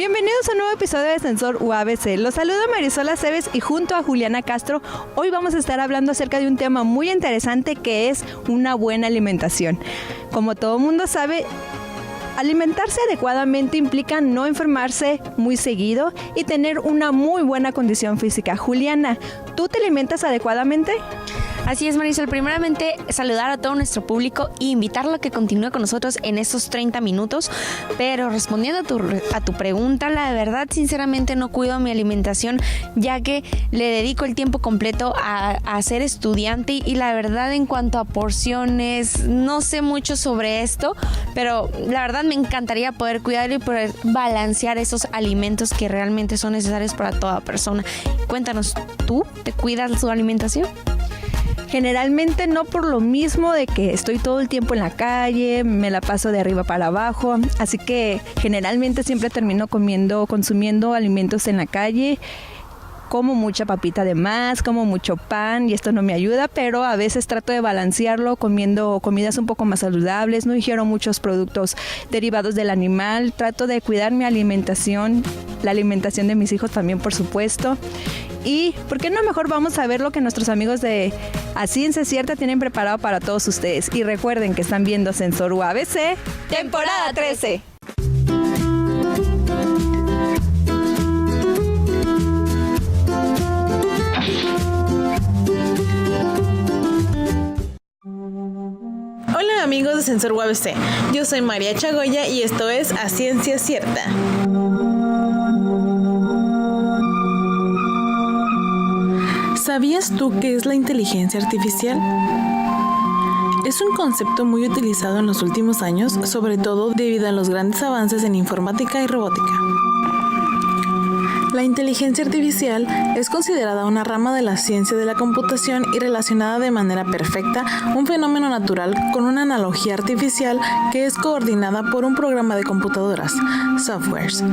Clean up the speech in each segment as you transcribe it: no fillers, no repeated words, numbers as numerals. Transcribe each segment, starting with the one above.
Bienvenidos a un nuevo episodio de Sensor UABC. Los saluda Marisol Aceves y junto a Juliana Castro, hoy vamos a estar hablando acerca de un tema muy interesante que es una buena alimentación. Como todo mundo sabe, alimentarse adecuadamente implica no enfermarse muy seguido y tener una muy buena condición física. Juliana, ¿tú te alimentas adecuadamente? Así es, Marisol. Primeramente, saludar a todo nuestro público e invitarlo a que continúe con nosotros en estos 30 minutos. Pero respondiendo a tu pregunta, la verdad, sinceramente, no cuido mi alimentación, ya que le dedico el tiempo completo a ser estudiante y la verdad, en cuanto a porciones, no sé mucho sobre esto, pero la verdad me encantaría poder cuidarlo y poder balancear esos alimentos que realmente son necesarios para toda persona. Cuéntanos, ¿tú te cuidas tu alimentación? Generalmente no, por lo mismo de que estoy todo el tiempo en la calle, me la paso de arriba para abajo, así que generalmente siempre termino consumiendo alimentos en la calle. Como mucha papita de más, como mucho pan y esto no me ayuda, pero a veces trato de balancearlo comiendo comidas un poco más saludables, no ingiero muchos productos derivados del animal, trato de cuidar mi alimentación, la alimentación de mis hijos también, por supuesto. Y ¿por qué no mejor vamos a ver lo que nuestros amigos de A Ciencia Cierta tienen preparado para todos ustedes? Y recuerden que están viendo Sensor UABC, temporada 13. Hola amigos de Sensor UABC, yo soy María Chagoya y esto es A Ciencia Cierta. ¿Sabías tú qué es la inteligencia artificial? Es un concepto muy utilizado en los últimos años, sobre todo debido a los grandes avances en informática y robótica. La inteligencia artificial es considerada una rama de la ciencia de la computación y relacionada de manera perfecta un fenómeno natural con una analogía artificial que es coordinada por un programa de computadoras, softwares.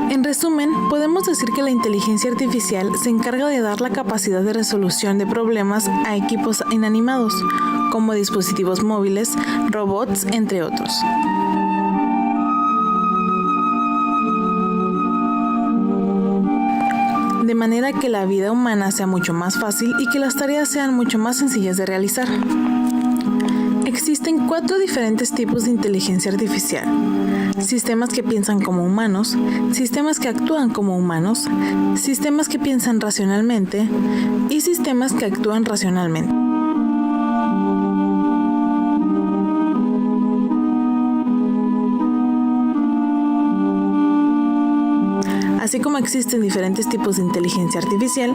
En resumen, podemos decir que la inteligencia artificial se encarga de dar la capacidad de resolución de problemas a equipos inanimados, como dispositivos móviles, robots, entre otros. De manera que la vida humana sea mucho más fácil y que las tareas sean mucho más sencillas de realizar. Existen 4 diferentes tipos de inteligencia artificial: sistemas que piensan como humanos, sistemas que actúan como humanos, sistemas que piensan racionalmente y sistemas que actúan racionalmente. Así como existen diferentes tipos de inteligencia artificial,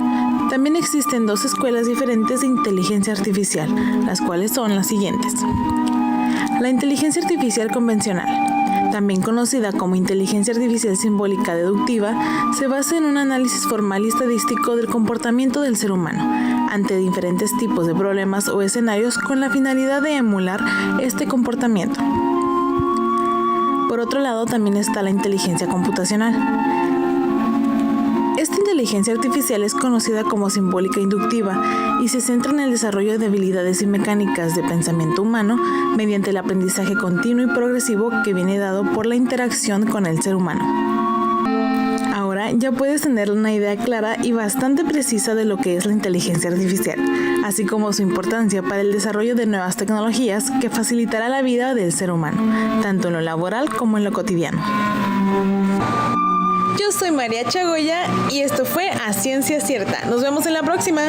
también existen 2 escuelas diferentes de inteligencia artificial, las cuales son las siguientes. La inteligencia artificial convencional, también conocida como inteligencia artificial simbólica deductiva, se basa en un análisis formal y estadístico del comportamiento del ser humano ante diferentes tipos de problemas o escenarios con la finalidad de emular este comportamiento. Por otro lado, también está la inteligencia computacional. Esta inteligencia artificial es conocida como simbólica inductiva y se centra en el desarrollo de habilidades y mecánicas de pensamiento humano mediante el aprendizaje continuo y progresivo que viene dado por la interacción con el ser humano. Ahora ya puedes tener una idea clara y bastante precisa de lo que es la inteligencia artificial, así como su importancia para el desarrollo de nuevas tecnologías que facilitará la vida del ser humano, tanto en lo laboral como en lo cotidiano. Yo soy María Chagoya y esto fue A Ciencia Cierta. Nos vemos en la próxima.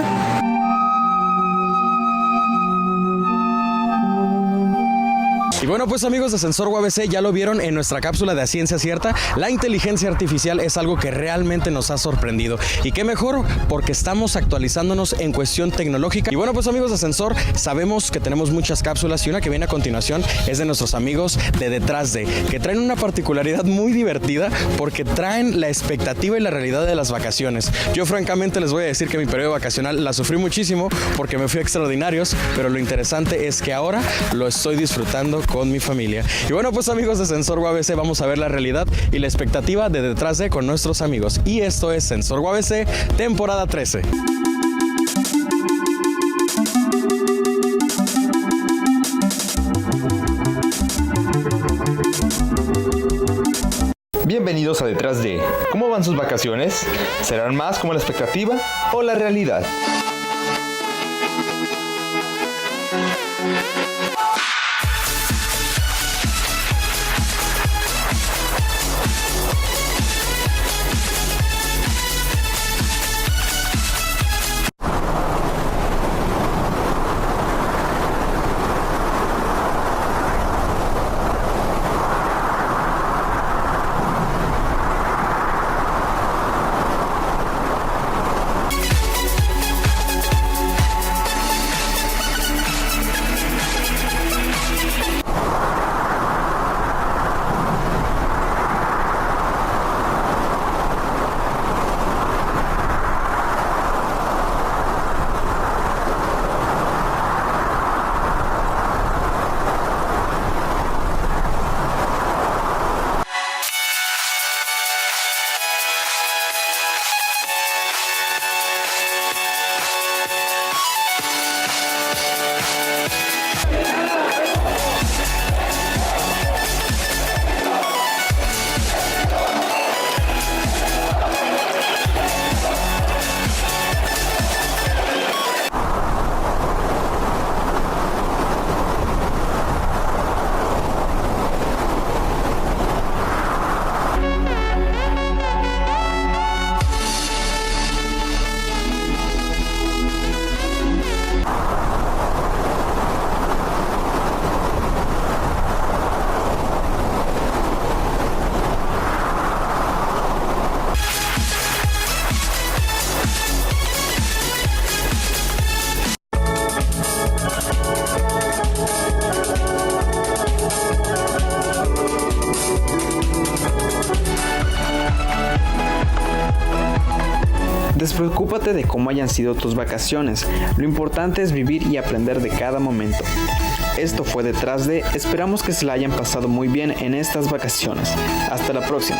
Y bueno, pues amigos de Sensor UABC, ya lo vieron en nuestra cápsula de A Ciencia Cierta. La inteligencia artificial es algo que realmente nos ha sorprendido. Y qué mejor, porque estamos actualizándonos en cuestión tecnológica. Y bueno, pues amigos de Sensor, sabemos que tenemos muchas cápsulas y una que viene a continuación es de nuestros amigos de Detrás de, que traen una particularidad muy divertida porque traen la expectativa y la realidad de las vacaciones. Yo francamente les voy a decir que mi periodo vacacional la sufrí muchísimo porque me fui a Extraordinarios, pero lo interesante es que ahora lo estoy disfrutando con mi familia. Y bueno, pues amigos de Sensor UABC, vamos a ver la realidad y la expectativa de detrás de con nuestros amigos. Y esto es Sensor UABC, temporada 13. Bienvenidos a Detrás de. ¿Cómo van sus vacaciones? ¿Serán más como la expectativa o la realidad? Despreocúpate de cómo hayan sido tus vacaciones. Lo importante es vivir y aprender de cada momento. Esto fue Detrás de. Esperamos que se la hayan pasado muy bien en estas vacaciones. Hasta la próxima.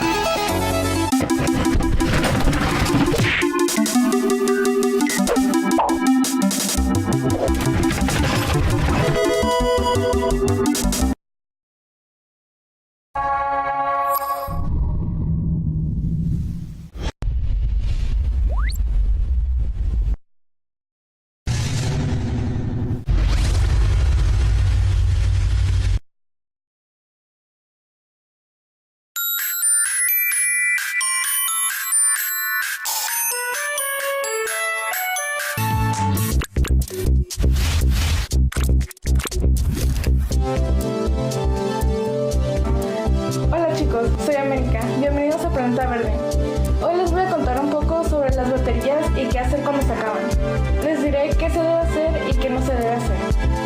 Hola chicos, soy América. Bienvenidos a Planeta Verde. Hoy les voy a contar un poco sobre las baterías y qué hacer cuando se acaban. Les diré qué se debe hacer y qué no se debe hacer.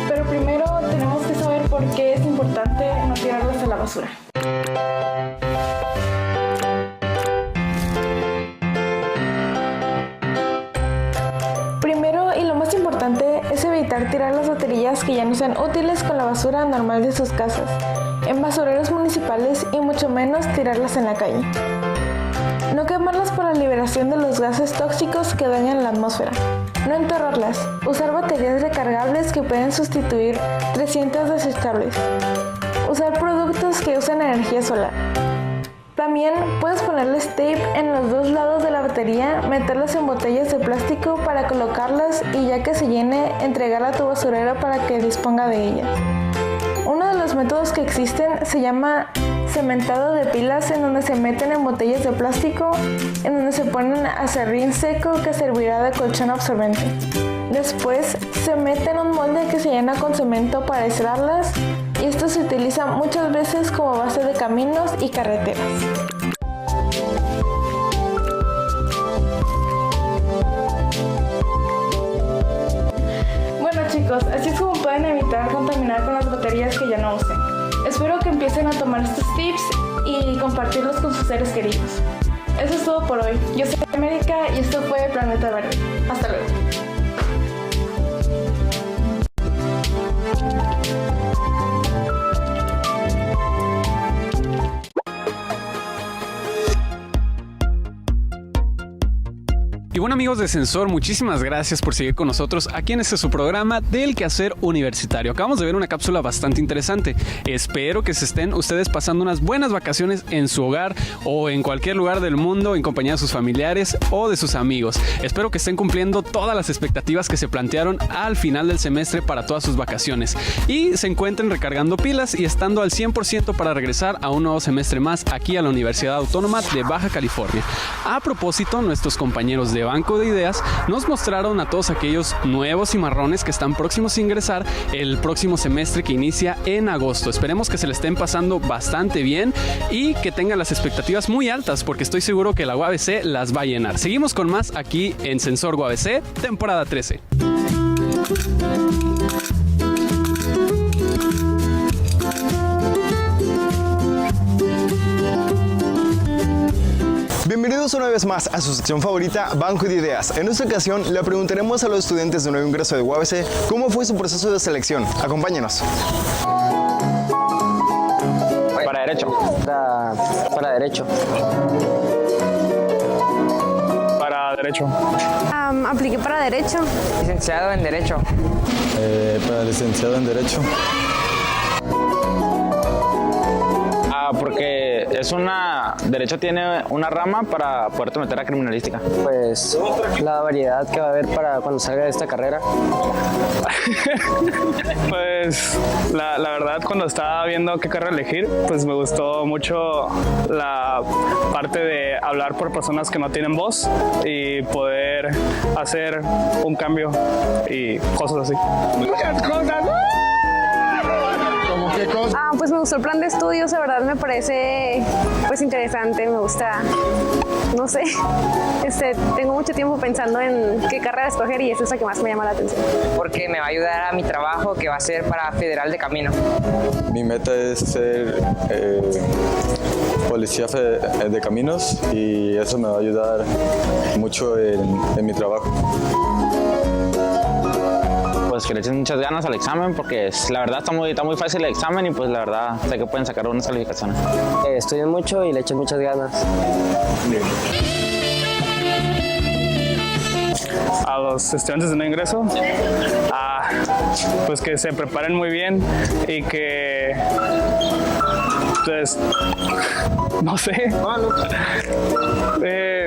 Pero primero tenemos que saber por qué es importante no tirarlas a la basura. Primero y lo más importante es evitar tirar las baterías que ya no sean útiles con la basura normal de sus casas, en basureros municipales y mucho menos tirarlas en la calle. No quemarlas por la liberación de los gases tóxicos que dañan la atmósfera. No enterrarlas. Usar baterías recargables que pueden sustituir 300 desechables. Usar productos que usan energía solar. También puedes ponerles tape en los dos lados de la batería, meterlas en botellas de plástico para colocarlas y ya que se llene, entregarla a tu basurero para que disponga de ellas. Uno de los métodos que existen se llama cementado de pilas, en donde se meten en botellas de plástico, en donde se ponen acerrín seco que servirá de colchón absorbente. Después se mete en un molde que se llena con cemento para aislarlas y esto se utiliza muchas veces como base de caminos y carreteras. Bueno chicos, así es como pueden evitar contaminar con las baterías que ya no usen. Espero que empiecen a tomar estos tips y compartirlos con sus seres queridos. Eso es todo por hoy. Yo soy América y esto fue Planeta Verde. Hasta luego. Y bueno, amigos de Sensor, muchísimas gracias por seguir con nosotros aquí en este su programa del quehacer universitario. Acabamos de ver una cápsula bastante interesante. Espero que se estén ustedes pasando unas buenas vacaciones en su hogar o en cualquier lugar del mundo en compañía de sus familiares o de sus amigos. Espero que estén cumpliendo todas las expectativas que se plantearon al final del semestre para todas sus vacaciones y se encuentren recargando pilas y estando al 100% para regresar a un nuevo semestre más aquí a la Universidad Autónoma de Baja California. A propósito, nuestros compañeros de Banco de Ideas nos mostraron a todos aquellos nuevos cimarrones que están próximos a ingresar el próximo semestre que inicia en agosto. Esperemos que se le estén pasando bastante bien y que tengan las expectativas muy altas, porque estoy seguro que la UABC las va a llenar. Seguimos con más aquí en Sensor UABC, temporada 13. Bienvenidos una vez más a su sección favorita, Banco de Ideas. En esta ocasión le preguntaremos a los estudiantes de nuevo ingreso de UABC cómo fue su proceso de selección. Acompáñenos. Para Derecho. Para Derecho. Para Derecho. Apliqué para Derecho. Licenciado en Derecho. Para licenciado en Derecho. Porque Derecho tiene una rama para poderte meter a criminalística. Pues la variedad que va a haber para cuando salga de esta carrera. Pues la verdad, cuando estaba viendo qué carrera elegir, pues me gustó mucho la parte de hablar por personas que no tienen voz y poder hacer un cambio y cosas así. Muchas cosas. ¿Qué cosa? Pues me gustó el plan de estudios, de verdad me parece pues interesante, me gusta, no sé, tengo mucho tiempo pensando en qué carrera escoger y es esa que más me llama la atención. Porque me va a ayudar a mi trabajo que va a ser para Federal de Camino. Mi meta es ser policía de caminos y eso me va a ayudar mucho en mi trabajo. Pues que le echen muchas ganas al examen porque la verdad está muy fácil el examen y pues la verdad sé que pueden sacar unas calificaciones. Estudien mucho y le echen muchas ganas. A los estudiantes de nuevo ingreso, pues que se preparen muy bien y que pues no sé.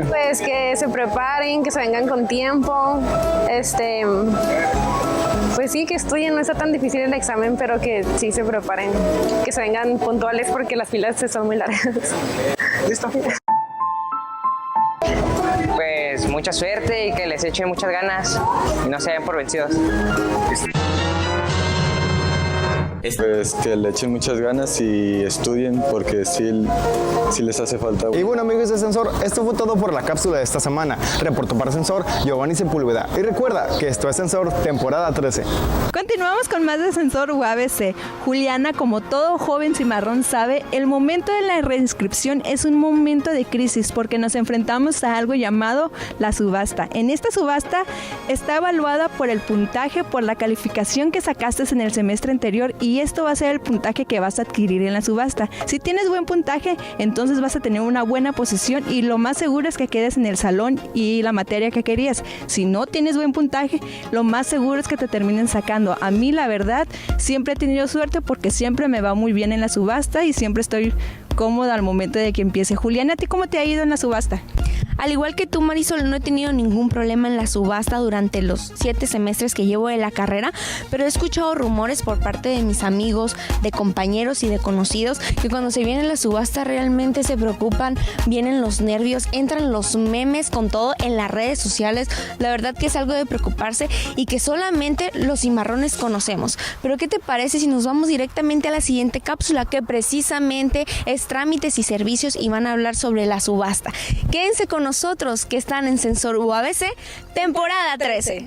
Pues que se preparen, que se vengan con tiempo, pues sí, que estudien, no está tan difícil el examen, pero que sí se preparen, que se vengan puntuales porque las filas son muy largas. ¿Listo? Pues mucha suerte y que les echen muchas ganas y no se vayan por vencidos. Pues que le echen muchas ganas y estudien porque sí les hace falta. Y bueno, amigos de Sensor, esto fue todo por la cápsula de esta semana. Reportó para Sensor Giovanni Sepúlveda. Y recuerda que esto es Sensor temporada 13. Continuamos con más de Sensor UABC. Juliana, como todo joven cimarrón sabe, el momento de la reinscripción es un momento de crisis porque nos enfrentamos a algo llamado la subasta. En esta subasta está evaluada por el puntaje, por la calificación que sacaste en el semestre anterior y esto va a ser el puntaje que vas a adquirir en la subasta. Si tienes buen puntaje, entonces vas a tener una buena posición y lo más seguro es que quedes en el salón y la materia que querías. Si no tienes buen puntaje, lo más seguro es que te terminen sacando. A mí, la verdad, siempre he tenido suerte porque siempre me va muy bien en la subasta y siempre estoy cómoda al momento de que empiece. Juliana, ¿a ti cómo te ha ido en la subasta? Al igual que tú, Marisol, no he tenido ningún problema en la subasta durante los 7 semestres que llevo de la carrera, pero he escuchado rumores por parte de mis amigos, de compañeros y de conocidos que cuando se viene la subasta realmente se preocupan, vienen los nervios, entran los memes con todo en las redes sociales. La verdad que es algo de preocuparse y que solamente los cimarrones conocemos. Pero ¿qué te parece si nos vamos directamente a la siguiente cápsula, que precisamente es trámites y servicios y van a hablar sobre la subasta? Quédense con nosotros que están en Sensor UABC, temporada 13.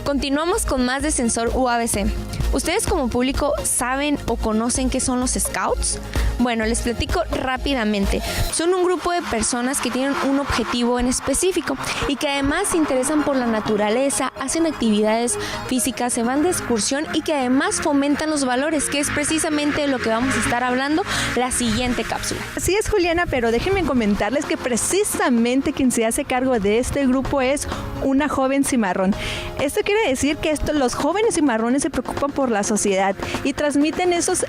Continuamos con más de Sensor UABC. ¿Ustedes como público saben o conocen qué son los Scouts? Bueno, les platico rápidamente. Son un grupo de personas que tienen un objetivo en específico y que además se interesan por la naturaleza, hacen actividades físicas, se van de excursión y que además fomentan los valores, que es precisamente de lo que vamos a estar hablando la siguiente cápsula. Así es, Juliana, pero déjenme comentarles que precisamente quien se hace cargo de este grupo es una joven cimarrón. Esto quiere decir que los jóvenes cimarrones se preocupan por la sociedad y transmiten esos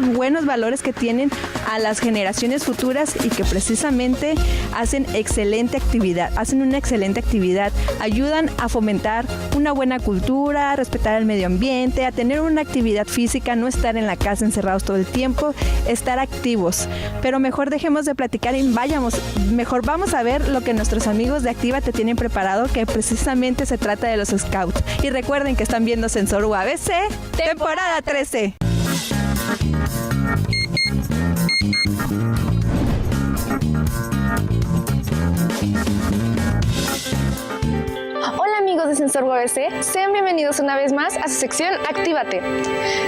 buenos valores que tienen a las generaciones futuras y que precisamente hacen una excelente actividad, ayudan a fomentar una buena cultura, a respetar el medio ambiente, a tener una actividad física, no estar en la casa encerrados todo el tiempo, estar activos. Pero mejor dejemos de platicar y mejor vamos a ver lo que nuestros amigos de Actívate tienen preparado, que precisamente se trata de los Scouts. Y recuerden que están viendo Sensor UABC, temporada 13. Hola amigos de Sensor UABC, sean bienvenidos una vez más a su sección Actívate.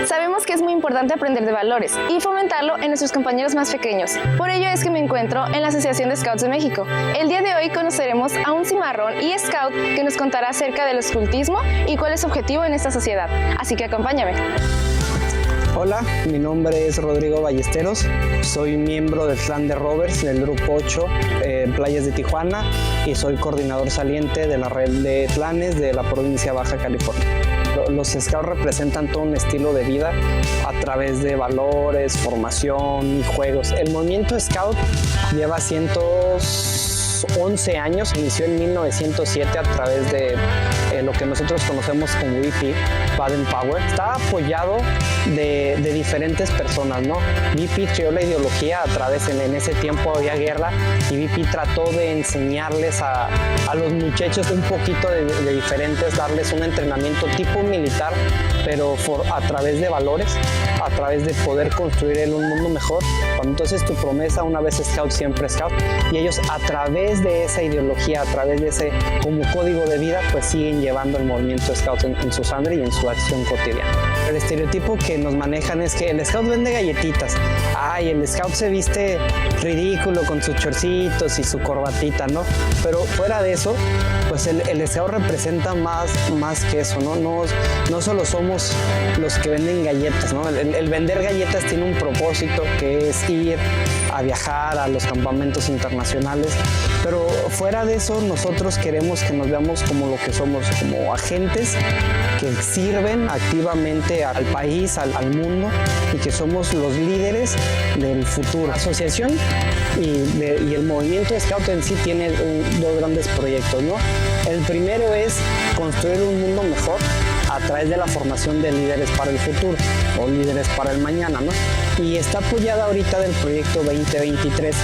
Sabemos que es muy importante aprender de valores y fomentarlo en nuestros compañeros más pequeños. Por ello es que me encuentro en la Asociación de Scouts de México. El día de hoy conoceremos a un cimarrón y scout que nos contará acerca del escultismo y cuál es su objetivo en esta sociedad. Así que acompáñame. Hola, mi nombre es Rodrigo Ballesteros, soy miembro del clan de Rovers del Grupo 8 en Playas de Tijuana y soy coordinador saliente de la red de clanes de la provincia Baja California. Los Scouts representan todo un estilo de vida a través de valores, formación y juegos. El movimiento Scout lleva 111 años, inició en 1907 a través de lo que nosotros conocemos como BP, Baden Powell. Está apoyado de diferentes personas, ¿no? BP creó la ideología a través, en ese tiempo había guerra y BP trató de enseñarles a los muchachos un poquito de diferentes, darles un entrenamiento tipo militar, pero a través de valores, a través de poder construir un mundo mejor. Entonces tu promesa, una vez Scout, siempre Scout, y ellos a través de esa ideología, a través de ese como código de vida, pues siguen llevando el movimiento Scout en su sangre y en su acción cotidiana. El estereotipo que nos manejan es que el Scout vende galletitas. Ay, el Scout se viste ridículo con sus chorcitos y su corbatita, ¿no? Pero fuera de eso, pues el Scout representa más que eso, ¿no? No solo somos los que venden galletas, ¿no? El vender galletas tiene un propósito, que es ir a viajar a los campamentos internacionales, pero fuera de eso nosotros queremos que nos veamos como lo que somos, como agentes que sirven activamente al país, al mundo, y que somos los líderes del futuro. La asociación y el movimiento Scout en sí tiene dos grandes proyectos, ¿no? El primero es construir un mundo mejor a través de la formación de líderes para el futuro o líderes para el mañana, ¿no? Y está apoyada ahorita del proyecto 2023,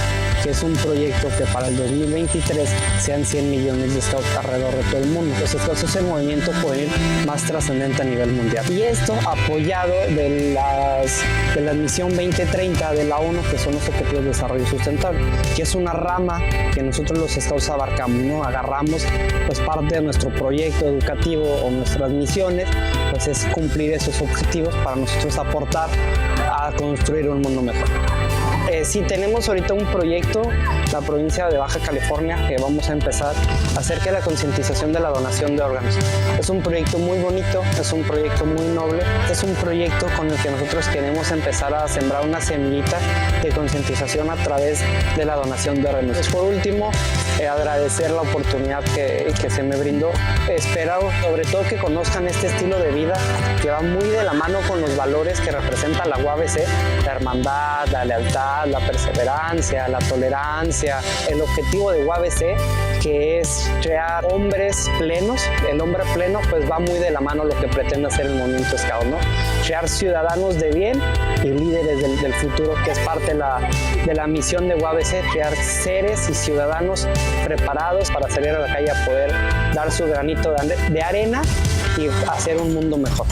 que es un proyecto que para el 2023 sean 100 millones de scouts alrededor de todo el mundo. Los scouts es el movimiento juvenil más trascendente a nivel mundial. Y esto apoyado de la misión 2030 de la ONU, que son los Objetivos de Desarrollo Sustentable, que es una rama que nosotros los scouts abarcamos, ¿no? Agarramos pues parte de nuestro proyecto educativo o nuestras misiones, pues es cumplir esos objetivos para nosotros aportar a construir un mundo mejor. Sí, tenemos ahorita un proyecto, la provincia de Baja California, que vamos a empezar acerca de la concientización de la donación de órganos. Es un proyecto muy bonito, es un proyecto muy noble, es un proyecto con el que nosotros queremos empezar a sembrar una semillita de concientización a través de la donación de órganos. Por último, agradecer la oportunidad que se me brindó. Espero sobre todo que conozcan este estilo de vida que va muy de la mano con los valores que representa la UABC, la hermandad, la lealtad, la perseverancia, la tolerancia. El objetivo de UABC, que es crear hombres plenos. El hombre pleno pues va muy de la mano lo que pretende hacer el movimiento Scout, ¿no? Crear ciudadanos de bien y líderes del futuro, que es parte de la misión de UABC, crear seres y ciudadanos preparados para salir a la calle a poder dar su granito de arena y hacer un mundo mejor.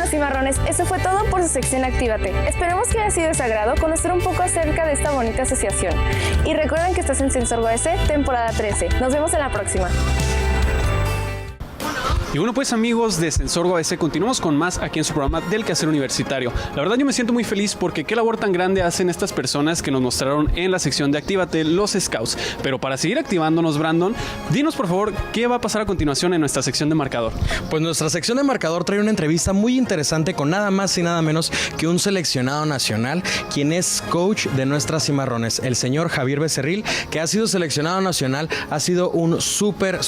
Cimarrones, eso fue todo por su sección Actívate. Esperemos que haya sido de su agrado conocer un poco acerca de esta bonita asociación. Y recuerden que estás en Sensor UABC, temporada 13. Nos vemos en la próxima. Y bueno, pues amigos de Sensor UABC, continuamos con más aquí en su programa del Quehacer Universitario. La verdad yo me siento muy feliz porque qué labor tan grande hacen estas personas que nos mostraron en la sección de Actívate, los Scouts. Pero para seguir activándonos, Brandon, dinos por favor qué va a pasar a continuación en nuestra sección de Marcador. Pues nuestra sección de Marcador trae una entrevista muy interesante con nada más y nada menos que un seleccionado nacional, quien es coach de nuestras Cimarrones, el señor Javier Becerril, que ha sido seleccionado nacional, ha sido un súper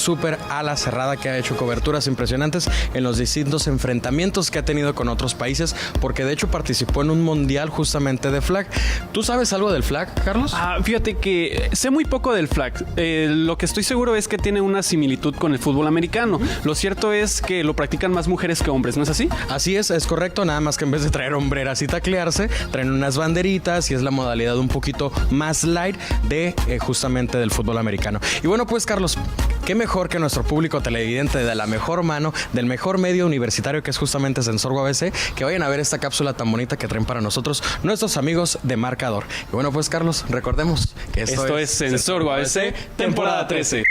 ala cerrada, que ha hecho coberturas impresionantes en los distintos enfrentamientos que ha tenido con otros países, porque de hecho participó en un mundial justamente de flag. ¿Tú sabes algo del flag, Carlos? Fíjate que sé muy poco del flag. Lo que estoy seguro es que tiene una similitud con el fútbol americano. Lo cierto es que lo practican más mujeres que hombres, ¿no es así? Así es correcto, nada más que en vez de traer hombreras y taclearse, traen unas banderitas y es la modalidad un poquito más light de justamente del fútbol americano. Y bueno, pues Carlos, qué mejor que nuestro público televidente de la mejor mano, del mejor medio universitario que es justamente Sensor UABC, que vayan a ver esta cápsula tan bonita que traen para nosotros nuestros amigos de Marcador. Y bueno, pues Carlos, recordemos que esto es Sensor UABC, temporada 13.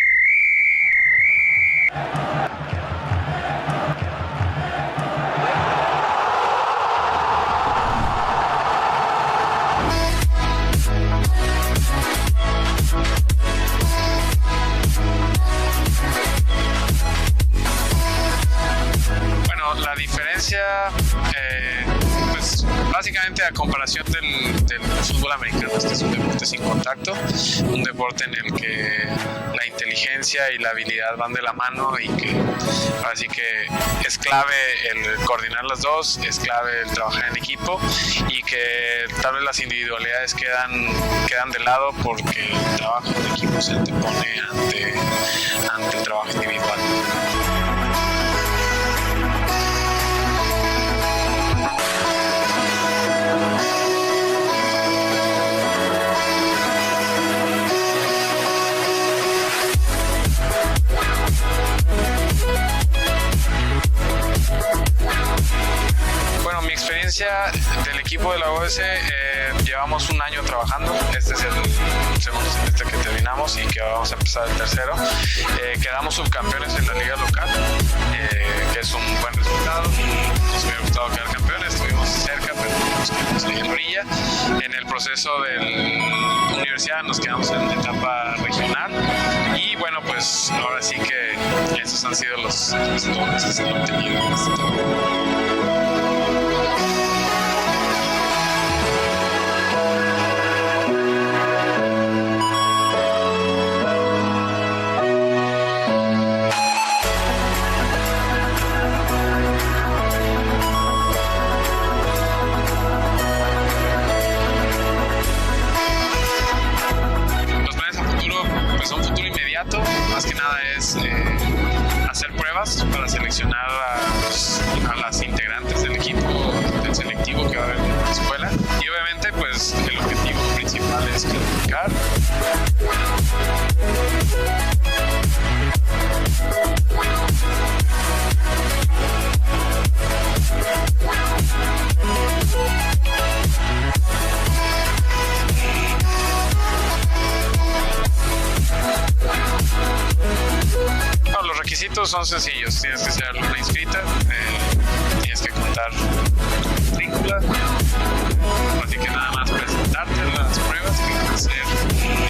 Pues básicamente a comparación del fútbol americano, este es un deporte sin contacto, un deporte en el que la inteligencia y la habilidad van de la mano y que así que es clave el coordinar las dos, es clave el trabajar en equipo y que tal vez las individualidades quedan de lado porque el trabajo en equipo se antepone ante el trabajo individual. Bueno, mi experiencia del equipo de la UABC, llevamos un año trabajando. Este es el segundo semestre que terminamos y que vamos a empezar el tercero. Quedamos subcampeones en la liga local, que es un buen resultado. Nos hubiera gustado quedar campeones, estuvimos cerca, pero nos quedamos ahí en orilla. En el proceso de la universidad nos quedamos en la etapa regional y bueno, pues ahora sí que esos han sido los logros que se han obtenido en este torneo. Más que nada es hacer pruebas, requisitos son sencillos. Tienes que ser alumna inscrita, tienes que contar matrícula, así que nada más presentarte en las pruebas que van a ser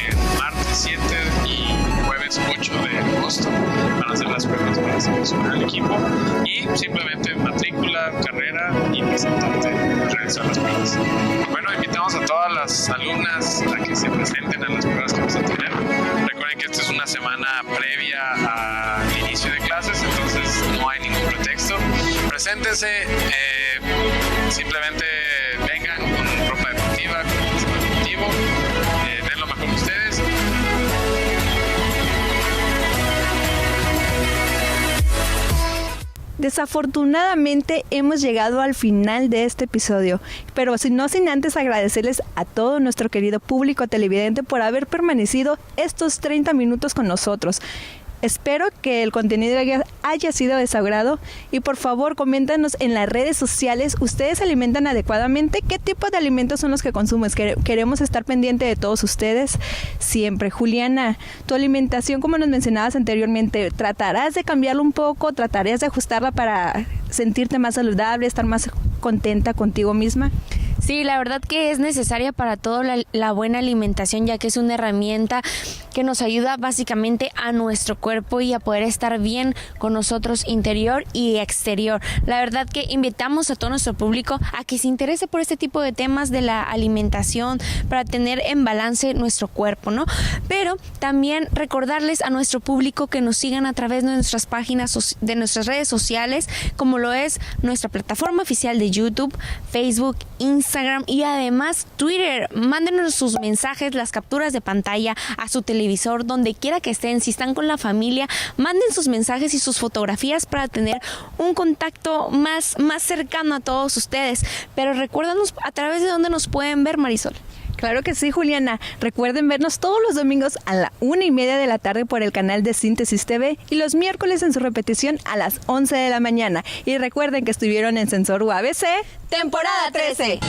el martes 7 y jueves 8 de agosto. Van a ser las pruebas para seleccionar al equipo y simplemente matrícula, carrera y presentarte a realizar las pruebas. Bueno, invitamos a todas las alumnas a que se presenten a las pruebas que vamos a tener. Recuerden que esta es una semana previa al inicio de clases, entonces no hay ningún pretexto. Preséntense, simplemente vengan con ropa deportiva, con un deportivo, den lo mejor de ustedes. Desafortunadamente hemos llegado al final de este episodio, pero sin antes agradecerles a todo nuestro querido público televidente por haber permanecido estos 30 minutos con nosotros. Espero que el contenido haya sido de su agrado y por favor coméntanos en las redes sociales, ¿ustedes se alimentan adecuadamente? ¿Qué tipo de alimentos son los que consumen? Queremos estar pendiente de todos ustedes siempre. Juliana, tu alimentación, como nos mencionabas anteriormente, ¿tratarás de cambiarla un poco? ¿Tratarás de ajustarla para sentirte más saludable, estar más contenta contigo misma? Sí, la verdad que es necesaria para todo la buena alimentación, ya que es una herramienta que nos ayuda básicamente a nuestro cuerpo y a poder estar bien con nosotros interior y exterior. La verdad que invitamos a todo nuestro público a que se interese por este tipo de temas de la alimentación para tener en balance nuestro cuerpo, ¿no? Pero también recordarles a nuestro público que nos sigan a través de nuestras páginas, de nuestras redes sociales, como lo es nuestra plataforma oficial de YouTube, Facebook, Instagram y además Twitter. Mándenos sus mensajes, las capturas de pantalla a su televisor, donde quiera que estén. Si están con la familia, manden sus mensajes y sus fotografías para tener un contacto más cercano a todos ustedes. Pero recuérdanos a través de dónde nos pueden ver, Marisol. Claro que sí, Juliana. Recuerden vernos todos los domingos a la 1:30 de la tarde por el canal de Síntesis TV y los miércoles en su repetición a las 11 de la mañana. Y recuerden que estuvieron en Sensor UABC, temporada 13.